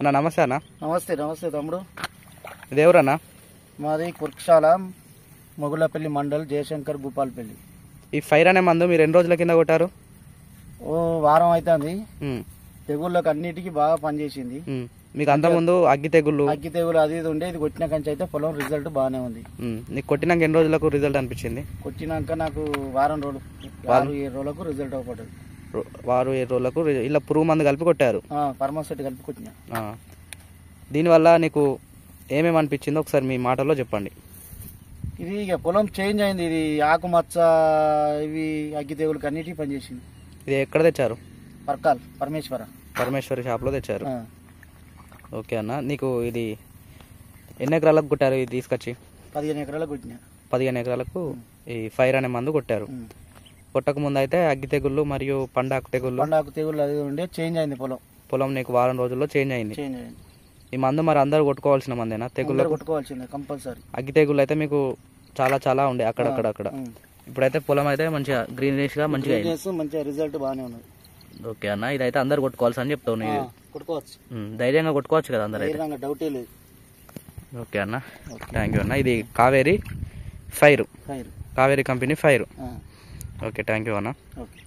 అన్న నమస్తే అన్న. నమస్తే నమస్తే తమ్ముడు. ఇది ఎవరన్నా? మాది కుర్క్షాల మొగుళ్ళపల్లి మండల్ జయశంకర్ భూపాలపల్లి. ఈ ఫైర్ అనే మందు మీరు ఎన్ని రోజుల కింద కొట్టారు? ఓ వారం అవుతుంది. తెగుళ్ళకి అన్నిటికీ బాగా పనిచేసింది. మీకు అంత ముందు అగ్గి తెగుళ్ళు అది ఇది ఉండే, ఇది కొట్టిన కంచి అయితే పొలం రిజల్ట్ బాగానే ఉంది. నీకు కొట్టినాక ఎన్ని రోజులకు రిజల్ట్ అనిపించింది? కొట్టినాక నాకు వారం రోజులు 6-7 రోజులకు రిజల్ట్ అవ్వబడ్డది. 6-7 రోజులకు ఇలా పురుగు మందు కలిపి కొట్టారు? ఫార్మాసిటీ కలిపి కొట్టినా. దీనివల్ల నీకు ఏమేమి అనిపించిందో ఒకసారి మీ మాటల్లో చెప్పండి. ఇది ఇక పొలం చేంజ్ అయింది. ఇది ఆకుమచ్చ ఇవి అగ్గి తెగులకి అన్నిటికీ పనిచేసింది. ఇది ఎక్కడ తెచ్చారు? పరమేశ్వరి షాప్లో తెచ్చారు. ఓకే అన్న, నీకు ఇది ఎన్ని ఎకరాలకు కొట్టారు? ఇది తీసుకొచ్చి 15 ఎకరాలకు కొట్టినా. 15 ఎకరాలకు ఈ ఫైర్ అనే మందు కొట్టారు. కొట్టక ముందు అయితే అగ్గి తెగుళ్ళు మరియు పండాకు తెగుళ్ళు అది ఉండే, చేంజ్ అయింది పొలం నీకు వారం రోజుల్లో చేంజ్ అయింది. ఈ మందు మరి అందరు కొట్టుకోవాల్సిన మందేనా? తెగుళ్ళు కొట్టుకోవాల్సిందే కంపల్సరీ. అగ్గి తెగుళ్ళు అయితే మీకు చాలా ఉండే అక్కడ. ఇప్పుడైతే పొలం అయితే మంచిగా గ్రీనిష్ గా మంచిగా రిజల్ట్ బాగానే ఉన్నది. ఓకే అన్న, ఇదైతే అందరు కొట్టుకోవాల్సి అని చెప్తావు. కొట్టుకోవచ్చు, ధైర్యంగా కొట్టుకోవచ్చు కదా అందరూ? డౌటే లేదు. ఓకే అన్న, థ్యాంక్ యూ అన్న. ఇది Kaveri fire, Kaveri company fire. Okay, thank you అన్న. ఓకే.